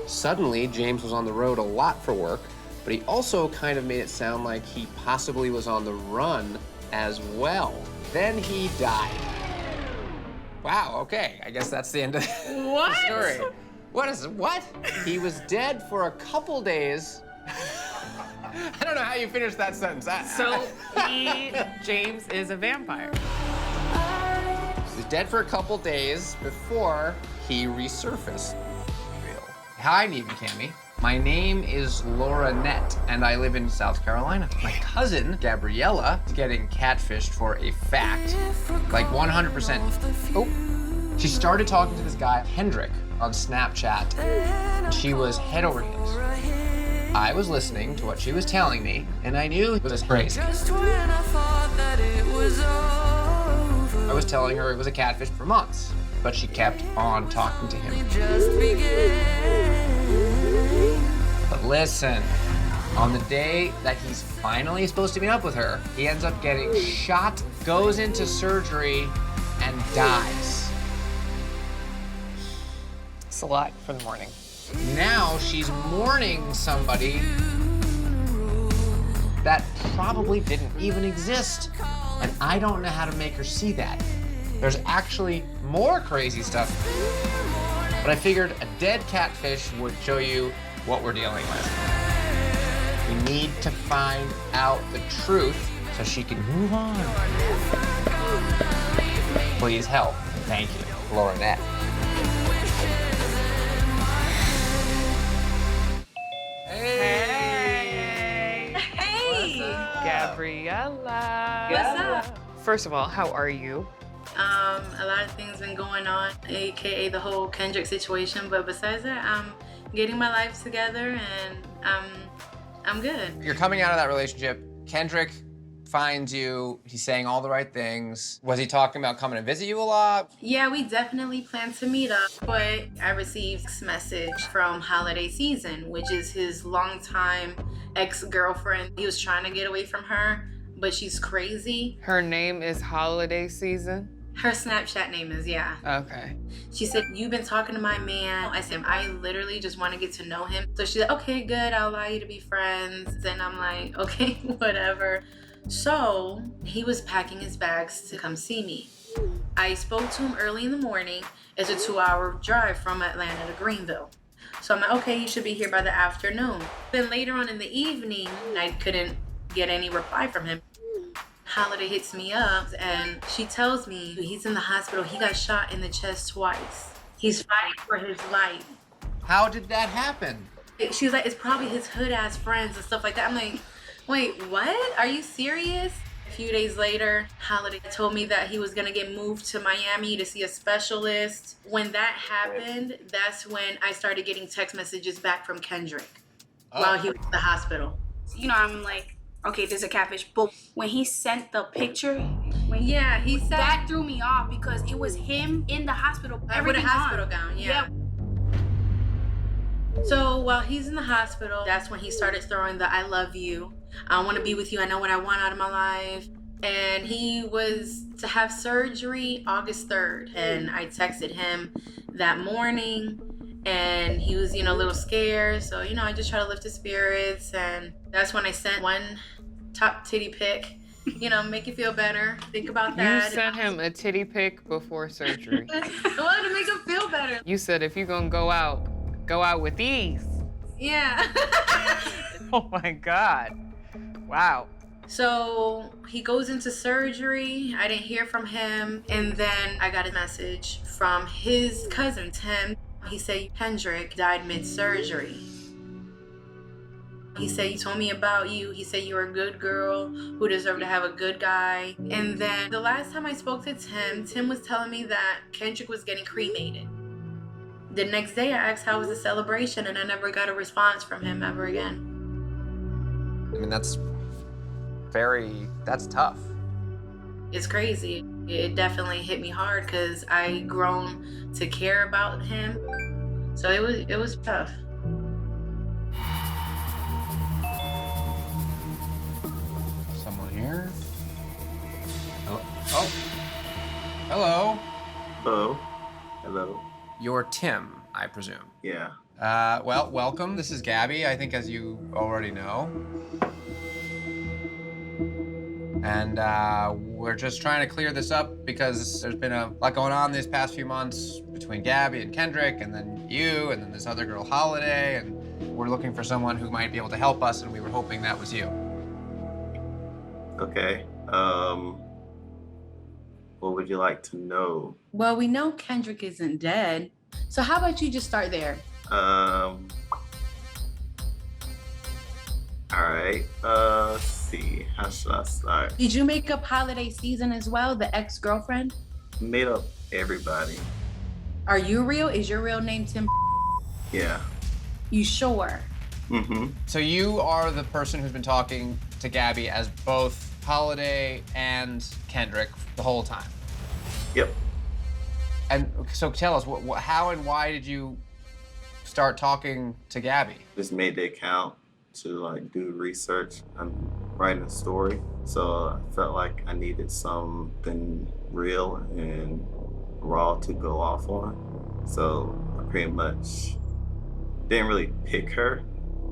Suddenly, James was on the road a lot for work, but he also kind of made it sound like he possibly was on the run as well. Then he died. Wow, okay, I guess that's the end of the story. What? He was dead for a couple days. I don't know how you finished that sentence. So James is a vampire. He was dead for a couple days before he resurfaced. Hi, Neve and Cammy. My name is Laura Nett, and I live in South Carolina. My cousin, Gabriella, is getting catfished for a fact, like 100%. Oh, she started talking to this guy, Kendrick, on Snapchat, and she was head over heels. I was listening to what she was telling me, and I knew it was crazy. I was telling her it was a catfish for months, but she kept on talking to him. But listen, on the day that he's finally supposed to meet up with her, he ends up getting shot, goes into surgery, and dies. It's a lot for the morning. Now she's mourning somebody that probably didn't even exist. And I don't know how to make her see that. There's actually more crazy stuff. But I figured a dead catfish would show you what we're dealing with. We need to find out the truth so she can move on. Please help. Thank you, Laura Nett. Hey! Hey! Gabriella. What's up? First of all, how are you? A lot of things been going on, aka the whole Kendrick situation, but besides that, I'm getting my life together and I'm good. You're coming out of that relationship. Kendrick finds you. He's saying all the right things. Was he talking about coming to visit you a lot? Yeah, we definitely plan to meet up, but I received a message from Holiday Season, which is his longtime ex-girlfriend. He was trying to get away from her, but she's crazy. Her name is Holiday Season? Her Snapchat name is, yeah. Okay. She said, you've been talking to my man. I said, I literally just want to get to know him. So she said, okay, good, I'll allow you to be friends. And I'm like, okay, whatever. So he was packing his bags to come see me. I spoke to him early in the morning. It's a 2-hour drive from Atlanta to Greenville. So I'm like, okay, you should be here by the afternoon. Then later on in the evening, I couldn't get any reply from him. Holiday hits me up and she tells me he's in the hospital. He got shot in the chest twice. He's fighting for his life. How did that happen? She was like, it's probably his hood ass friends and stuff like that. I'm like, wait, what? Are you serious? A few days later, Holiday told me that he was gonna get moved to Miami to see a specialist. When that happened, that's when I started getting text messages back from Kendrick while he was in the hospital. You know, I'm like, okay, there's a catfish. But when he sent the picture, he said that threw me off because it was him in the hospital. with a everything hospital on. gown, yeah. So while he's in the hospital, that's when he started throwing the I love you. I want to be with you. I know what I want out of my life. And he was to have surgery August 3rd. And I texted him that morning and he was, a little scared. So, I just try to lift his spirits. And that's when I sent one top titty pic, make you feel better. Think about that. You sent him a titty pic before surgery. I wanted to make him feel better. You said if you're gonna go out with these. Yeah. Oh my God. Wow. So he goes into surgery. I didn't hear from him. And then I got a message from his cousin, Tim. He said, Kendrick died mid-surgery. He said, he told me about you. He said you were a good girl who deserved to have a good guy. And then the last time I spoke to Tim was telling me that Kendrick was getting cremated. The next day I asked how was the celebration and I never got a response from him ever again. I mean, that's tough. It's crazy. It definitely hit me hard because I grown to care about him. So it was tough. Someone here? Oh. Hello. Hello. Hello. You're Tim, I presume. Yeah. Well, welcome. This is Gabby, I think, as you already know. And we're just trying to clear this up because there's been a lot going on these past few months between Gabby and Kendrick, and then you, and then this other girl, Holiday, and we're looking for someone who might be able to help us, and we were hoping that was you. Okay. What would you like to know? Well, we know Kendrick isn't dead. So how about you just start there? All right. Let's see. How should I start? Did you make up Holiday season as well, the ex-girlfriend? Made up everybody. Are you real? Is your real name Tim? Yeah. You sure? Mm-hmm. So you are the person who's been talking to Gabby as both Holiday and Kendrick the whole time. Yep. And so tell us, how and why did you start talking to Gabby? Just made the account to like do research. I'm writing a story, so I felt like I needed something real and raw to go off on. So I pretty much didn't really pick her.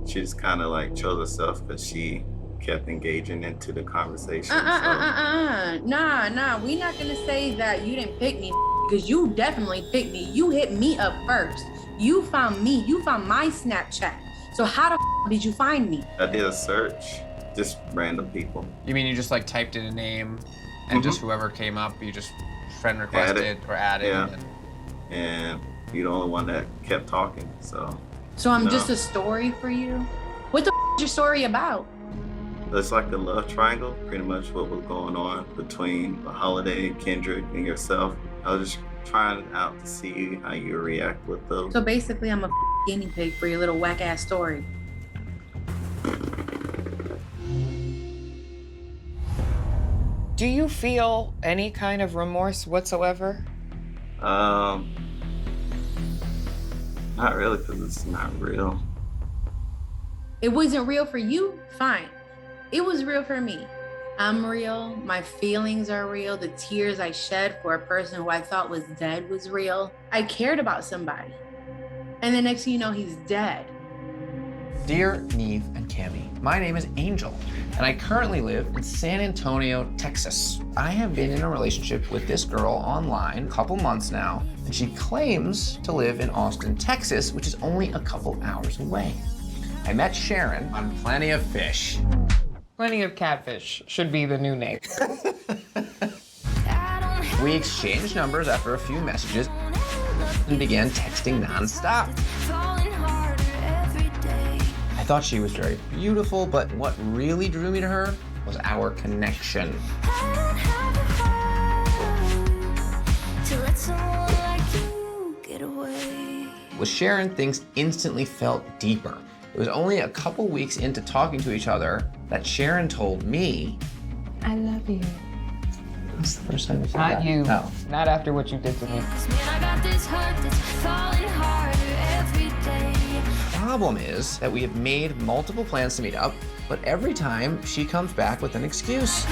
She just kind of like chose herself because she kept engaging into the conversation. Nah. We not gonna say that you didn't pick me because you definitely picked me. You hit me up first. You found me. You found my Snapchat. So how the did you find me? I did a search, just random people. You mean you just like typed in a name and just whoever came up, you just friend requested or added? Yeah. And you're the only one that kept talking, so. So I'm just a story for you? What the is your story about? It's like a love triangle, pretty much what was going on between Holiday, Kendrick, and yourself. I was just trying out to see how you react with those. So basically I'm a guinea pig for your little whack ass story. Do you feel any kind of remorse whatsoever? Not really, because it's not real. It wasn't real for you? Fine. It was real for me. I'm real. My feelings are real. The tears I shed for a person who I thought was dead was real. I cared about somebody. And the next thing you know, he's dead. Dear Neve and Cammie, my name is Angel, and I currently live in San Antonio, Texas. I have been in a relationship with this girl online a couple months now, and she claims to live in Austin, Texas, which is only a couple hours away. I met Sharon on Plenty of Fish. Plenty of Catfish should be the new name. We exchanged numbers after a few messages and began texting nonstop. I thought she was very beautiful, but what really drew me to her was our connection. With Sharon, things instantly felt deeper. It was only a couple weeks into talking to each other that Sharon told me, I love you. that's the first time you said Not that. you. No. Not after what you did to me. The problem is that we have made multiple plans to meet up, but every time she comes back with an excuse.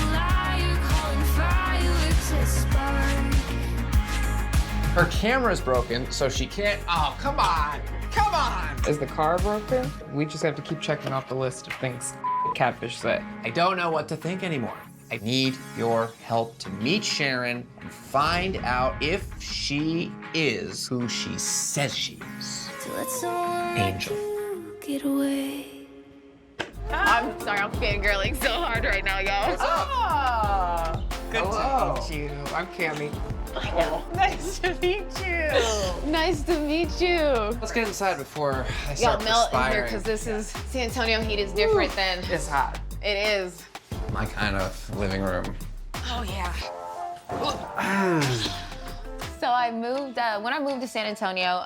Her camera's broken, so she can't. Oh, come on! Come on! Is the car broken? We just have to keep checking off the list of things Catfish said. I don't know what to think anymore. I need your help to meet Sharon and find out if she is who she says she is. Angel. I'm sorry, I'm fangirling so hard right now, y'all. Oh, good Hello. to meet you. I'm Cammie. Nice to meet you. Nice to meet you. Let's get inside before I Y'all start melt in here perspiring. because this is San Antonio heat is different than It's hot. it is. My kind of living room. Oh yeah. So I moved when I moved to San Antonio.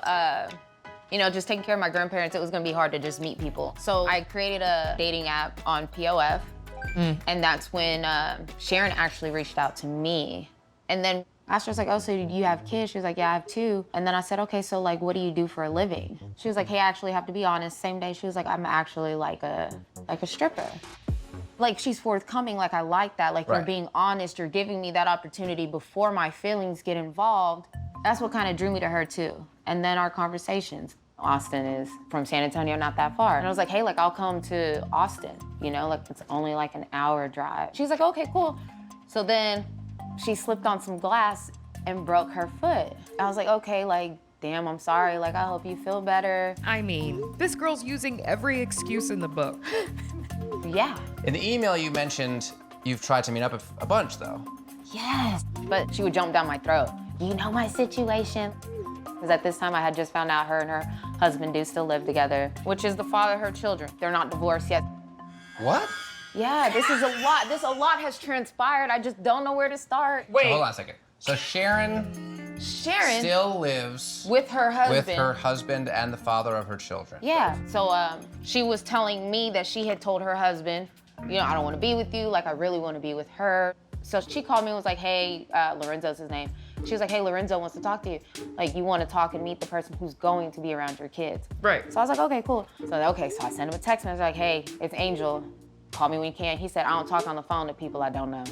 Just taking care of my grandparents, it was gonna be hard to just meet people. So I created a dating app on POF, and that's when Sharon actually reached out to me. And then I asked her, I was like, oh, so do you have kids? She was like, yeah, I have 2. And then I said, okay, so like, what do you do for a living? She was like, hey, I actually have to be honest. Same day, she was like, I'm actually like a stripper. Like, she's forthcoming, like, I like that. Like, Right. You're being honest, you're giving me that opportunity before my feelings get involved. That's what kind of drew me to her, too. And then our conversations. Austin is from San Antonio, not that far. And I was like, hey, like, I'll come to Austin, you know, like, it's only like an hour drive. She's like, okay, cool. So then she slipped on some glass and broke her foot. I was like, okay, like, damn, I'm sorry. Like, I hope you feel better. I mean, this girl's using every excuse in the book. Yeah. In the email you mentioned you've tried to meet up a bunch, though. Yes. But she would jump down my throat. You know my situation? Because at this time I had just found out her and her husband do still live together, which is the father of her children. They're not divorced yet. What? Yeah, this is a lot. A lot has transpired. I just don't know where to start. So hold on a second. So Sharon still lives with her husband. With her husband and the father of her children. Yeah. So she was telling me that she had told her husband, you know, I don't want to be with you. Like, I really want to be with her. So she called me and was like, hey, Lorenzo's his name. She was like, hey, Lorenzo wants to talk to you. Like, you want to talk and meet the person who's going to be around your kids. Right. So I was like, okay, cool. So I sent him a text message like, hey, it's Angel. Call me when you can. He said, I don't talk on the phone to people I don't know.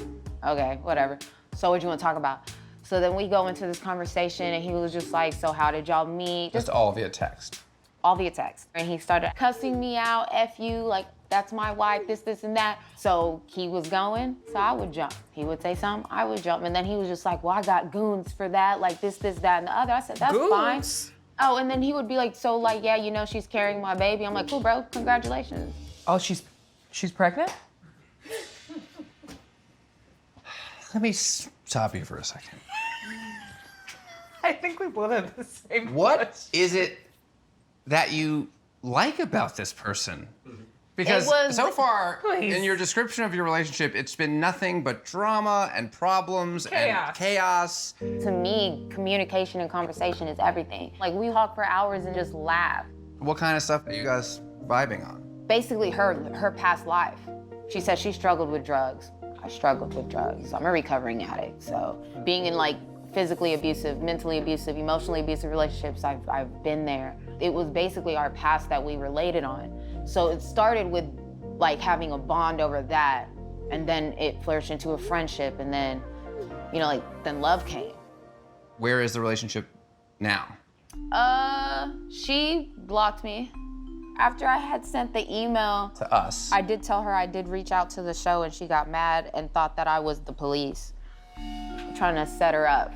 Okay, whatever. So what do you want to talk about? So then we go into this conversation and he was just like, so how did y'all meet? Just all via text. All via text. And he started cussing me out, F you, like, that's my wife, this, and that. So he was going, so I would jump. He would say something, I would jump. And then he was just like, well, I got goons for that, like this, that, and the other. I said, that's Goons? fine. Oh, and then he would be like, so like, yeah, you know, she's carrying my baby. I'm like, cool, bro, congratulations. Oh, she's pregnant? Let me stop you for a second. I think we both have the same What is it that you like about this person? Because so far, in your description of your relationship, it's been nothing but drama and problems and chaos. To me, communication and conversation is everything. Like, we talk for hours and just laugh. What kind of stuff are you guys vibing on? Basically, her past life. She said she struggled with drugs. I struggled with drugs. I'm a recovering addict, so being in like physically abusive, mentally abusive, emotionally abusive relationships, I've been there. It was basically our past that we related on. So it started with like having a bond over that, and then it flourished into a friendship, and then, you know, like then love came. Where is the relationship now? She blocked me. After I had sent the email to us, I did tell her I did reach out to the show, and she got mad and thought that I was the police trying to set her up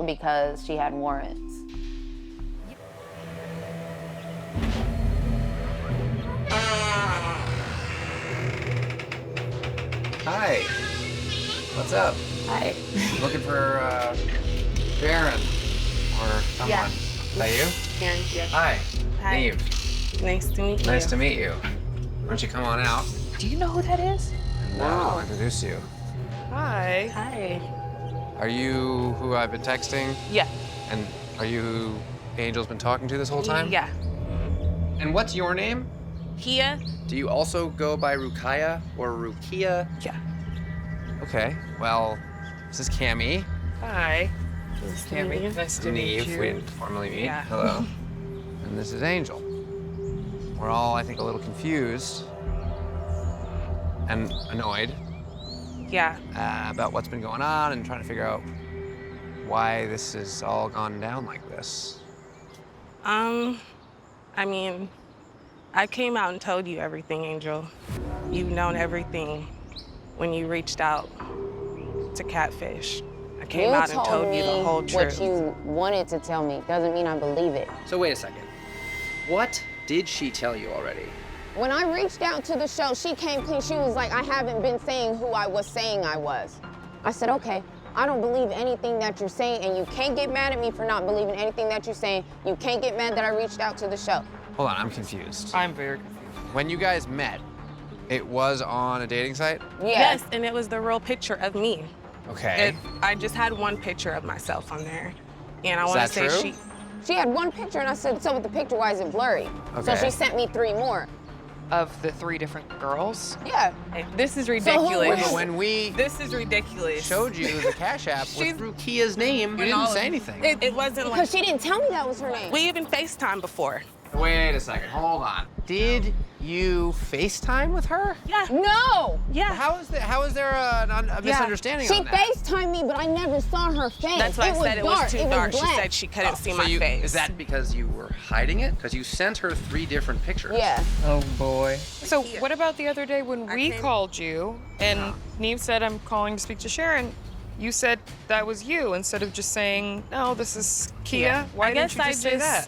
because she had warrants. Hi. What's up? Hi. Looking for Sharon or someone. Yeah. Is that you? Karen, yeah. Hi. Hi. Neve. Nice to meet you. Nice to meet you. Why don't you come on out? Do you know who that is? And I'll introduce you. Hi. Hi. Are you who I've been texting? Yeah. And are you who Angel's been talking to this whole time? Yeah. And what's your name? Kia? Do you also go by Rukaya or Rukia? Yeah. Okay, well, this is Cammy. Hi. Nice to meet you. Nice to meet Neve, you. we didn't formally meet. Yeah. Hello. And this is Angel. We're all, I think, a little confused and annoyed Yeah. about what's been going on and trying to figure out why this has all gone down like this. I mean, I came out and told you everything, Angel. You've known everything when you reached out to Catfish. I came out and told you the whole truth. What you wanted to tell me doesn't mean I believe it. So wait a second. What did she tell you already? When I reached out to the show, she came clean. She was like, I haven't been saying who I was saying I was. I said, okay, I don't believe anything that you're saying, and you can't get mad at me for not believing anything that you're saying. You can't get mad that I reached out to the show. Hold on, I'm confused. I'm very confused. When you guys met, it was on a dating site? Yes, and it was the real picture of me. Okay. I just had one picture of myself on there. And I Is want that to say true? She had one picture, and I said, so with the picture, why is it blurry? So Okay. she sent me 3 more. Of the 3 different girls? Yeah. This is who ridiculous. is- But when we This is ridiculous. showed you the Cash App with Rukia's name, you didn't say anything. It wasn't like, Because she didn't tell me that was her name. we even FaceTime before. Wait a second, hold on. Did you FaceTime with her? Yeah. No! Yeah. How is there a misunderstanding She on that? FaceTimed me, but I never saw her face. That's why I said it was too dark. She black. said she couldn't see So my face. Is that because you were hiding it? Because you sent her 3 different pictures. Yeah. Oh boy. So what about the other day when we called you and Neve said, I'm calling to speak to Sharon? You said that was you instead of just saying, no, this is Kia. Yeah. Why I didn't guess you just say that?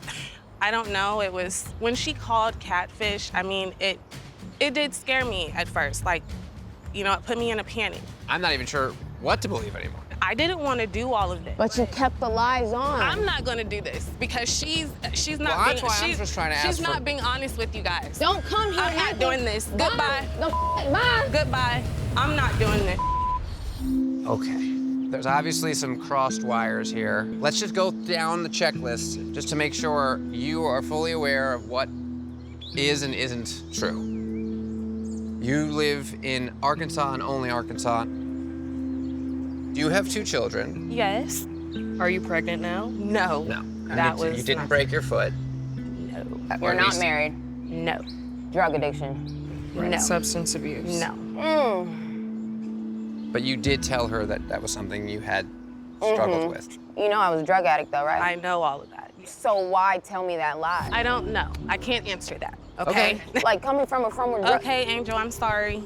I don't know. It was when she called Catfish. I mean, it did scare me at first. Like, you know, it put me in a panic. I'm not even sure what to believe anymore. I didn't want to do all of this. But you kept the lies on. I'm not gonna do this because she's not Well, being that's why I'm just trying to ask she's for- not being honest with you guys. Don't come here. I'm not doing this. Goodbye. Bye. Goodbye. I'm not doing this. Okay. There's obviously some crossed wires here. Let's just go down the checklist just to make sure you are fully aware of what is and isn't true. You live in Arkansas and only Arkansas. You have 2 children. Yes. Are you pregnant now? No. No. That you was didn't not- break your foot. No. Or You're at not least- married. No. Drug addiction. No. Substance abuse. No. But you did tell her that that was something you had struggled with. You know I was a drug addict though, right? I know all of that. So why tell me that lie? I don't know. I can't answer that. Okay. Like coming from a drug. Okay, Angel, I'm sorry.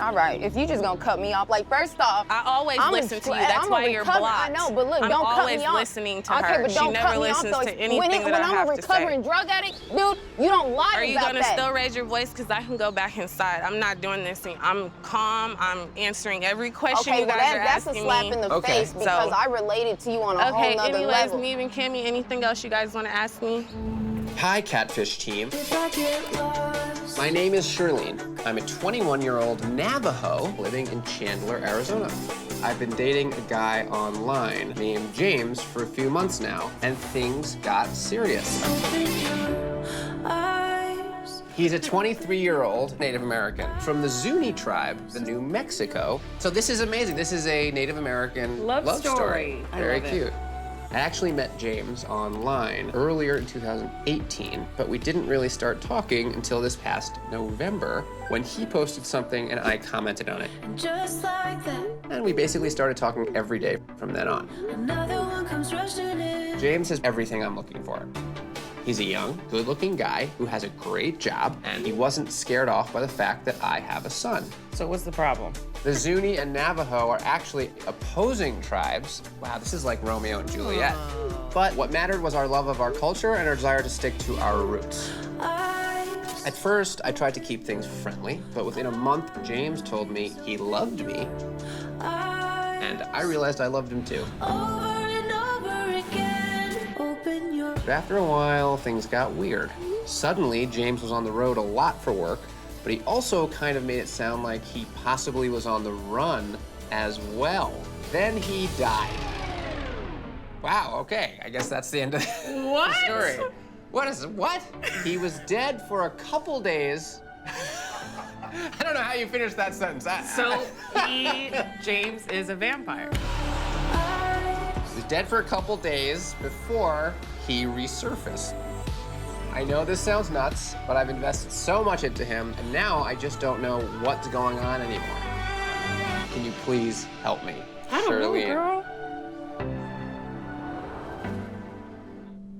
All right, if you just gonna cut me off, like first off, I always listen to you. That's I'm why a you're recover- blocked. I know, but look, I'm don't cut always me off. listening to okay, her. but She don't never cut me listens off, to though. anything when that I I'm have a to say. recovering drug addict, dude, you don't lie Are you about gonna that. still raise your voice? Because I can go back inside. I'm not doing this thing. I'm calm. I'm answering every question Okay, you well guys are that's a asking slap me. in the Okay. face because So- I related to you on a Okay, whole nother anyways, level. Neve and Kimmy, anything else you guys want to ask me? Hi, Catfish team. My name is Shirlene. I'm a 21-year-old Navajo living in Chandler, Arizona. I've been dating a guy online named James for a few months now, and things got serious. He's a 23-year-old Native American from the Zuni tribe in New Mexico. So this is amazing. This is a Native American love story. Very cute. I actually met James online earlier in 2018, but we didn't really start talking until this past November when he posted something and I commented on it. Just like that, And we basically started talking every day from then on. another one comes rushing in. James has everything I'm looking for. He's a young, good-looking guy who has a great job, and he wasn't scared off by the fact that I have a son. So what's the problem? The Zuni and Navajo are actually opposing tribes. Wow, this is like Romeo and Juliet. But what mattered was our love of our culture and our desire to stick to our roots. At first, I tried to keep things friendly, but within a month, James told me he loved me, and I realized I loved him too. Over and over again, open your But after a while, things got weird. Suddenly, James was on the road a lot for work, but he also kind of made it sound like he possibly was on the run as well. Then he died. Wow, okay, I guess that's the end of the story. What? He was dead for a couple days. I don't know how you finished that sentence. So James is a vampire. He was dead for a couple days before he resurfaced. I know this sounds nuts, but I've invested so much into him, and now I just don't know what's going on anymore. Can you please help me? I don't know, girl.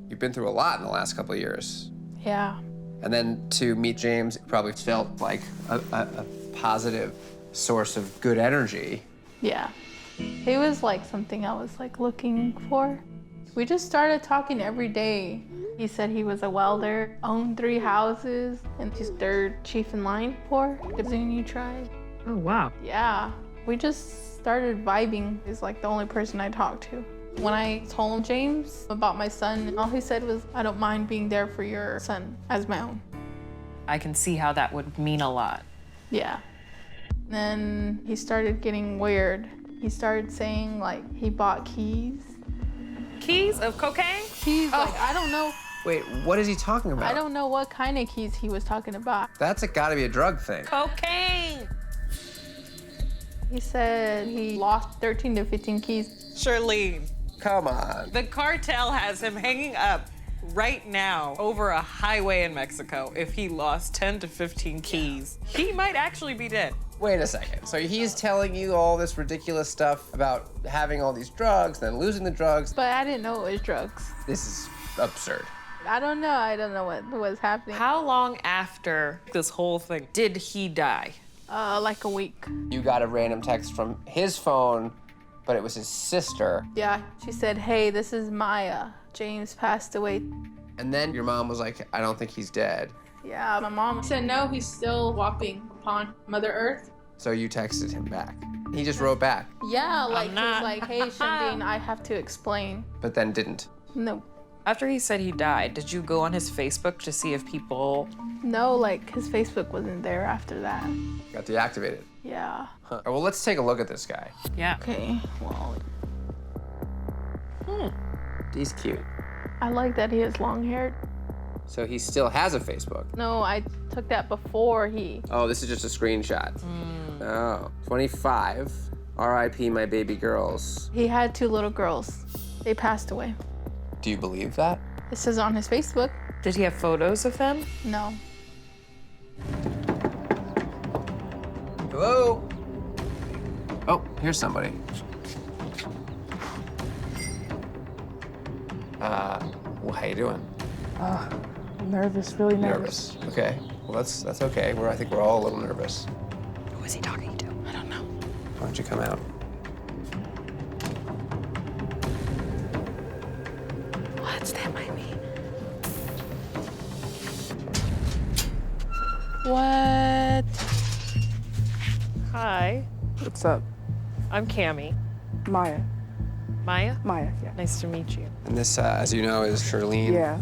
You've been through a lot in the last couple of years. Yeah. And then to meet James probably felt like a positive source of good energy. Yeah. He was like something I was like looking for. We just started talking every day. He said he was a welder, owned 3 houses, and he's 3rd chief in line for the Zuni tribe. Oh, wow. Yeah. We just started vibing. He's like the only person I talked to. When I told James about my son, all he said was, I don't mind being there for your son as my own. I can see how that would mean a lot. Yeah. Then he started getting weird. He started saying like he bought keys. Keys of cocaine? Keys, like I don't know. Wait, what is he talking about? I don't know what kind of keys he was talking about. That's gotta be a drug thing. Cocaine! He said he lost 13 to 15 keys. Shirlene, Come on. the cartel has him hanging up right now over a highway in Mexico, if he lost 10 to 15 keys, he might actually be dead. Wait a second. So he's telling you all this ridiculous stuff about having all these drugs, then losing the drugs. But I didn't know it was drugs. This is absurd. I don't know what was happening. How long after This whole thing, did he die? Like a week. You got a random text from his phone, but it was his sister. Yeah, she said, hey, this is Maya. James passed away. And then your mom was like, I don't think he's dead. Yeah, my mom said, no, he's still walking upon Mother Earth. So you texted him back. He just wrote back, Yeah, like, he was like, hey, Shirlene, I have to explain. but then didn't. No. After he said he died, did you go on his Facebook to see if people... No, like, his Facebook wasn't there after that. Got deactivated. Yeah. Huh. Well, let's take a look at this guy. Yeah. Okay, well, He's cute. I like that he has long hair. So he still has a Facebook. No, I took that before he... Oh, this is just a screenshot. Oh, 25. R.I.P. my baby girls. He had 2 little girls. They passed away. Do you believe that? It says on his Facebook. Did he have photos of them? No. Hello? Oh, here's somebody. Well, how you doing? Nervous, really nervous. Okay. Well, that's okay. I think we're all a little nervous. Who is he talking to? I don't know. Why don't you come out? What? Stand by me. What? Hi, What's up? I'm Cammie. Maya. Maya? Maya, yeah. Nice to meet you. And this, as you know, is Shirlene. Yeah.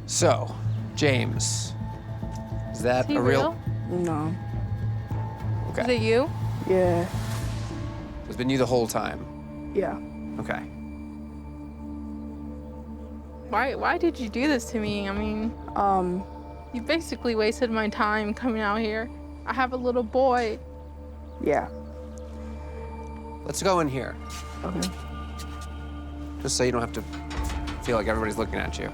So, James. Is that Is he a real? No. Is Okay. it you? Yeah. It's been you the whole time. Yeah. Okay. Why did you do this to me? I mean, you basically wasted my time coming out here. I have a little boy. Yeah. Let's go in here. Okay. Just so you don't have to feel like everybody's looking at you.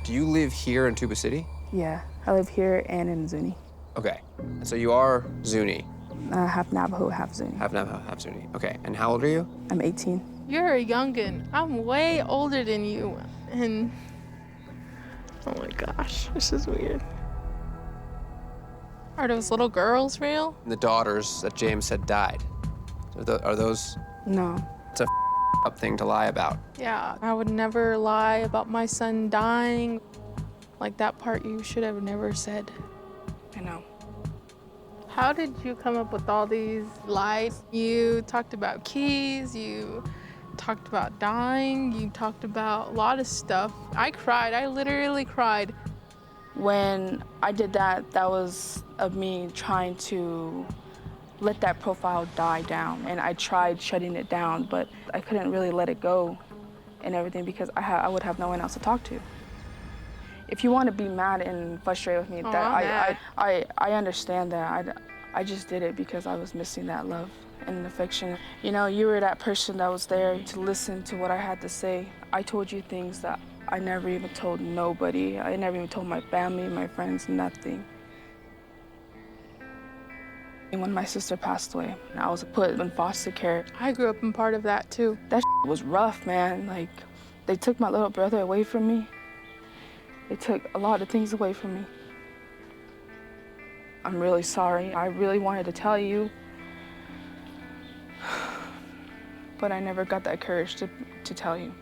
Do you live here in Tuba City? Yeah. I live here and in Zuni. Okay. And so you are Zuni. Half Navajo, half Zuni. Half Navajo, half Zuni. Okay. And how old are you? I'm 18. You're a youngin'. I'm way older than you. And oh my gosh, this is weird. Are those little girls real? And the daughters that James said died. Are those? No. It's a up thing to lie about. Yeah, I would never lie about my son dying. Like that part you should have never said. I know. How did you come up with all these lies? You talked about keys, you talked about dying, you talked about a lot of stuff. I cried, I literally cried. When I did that, that was of me trying to let that profile die down. And I tried shutting it down, but I couldn't really let it go and everything because I would have no one else to talk to. If you want to be mad and frustrated with me, Oh, that I understand that. I just did it because I was missing that love and affection. You know, you were that person that was there to listen to what I had to say. I told you things that I never even told nobody. I never even told my family, my friends, nothing. And when my sister passed away, I was put in foster care. I grew up in part of that too. That was rough, man. Like, they took my little brother away from me. They took a lot of things away from me. I'm really sorry. I really wanted to tell you, but I never got that courage to tell you.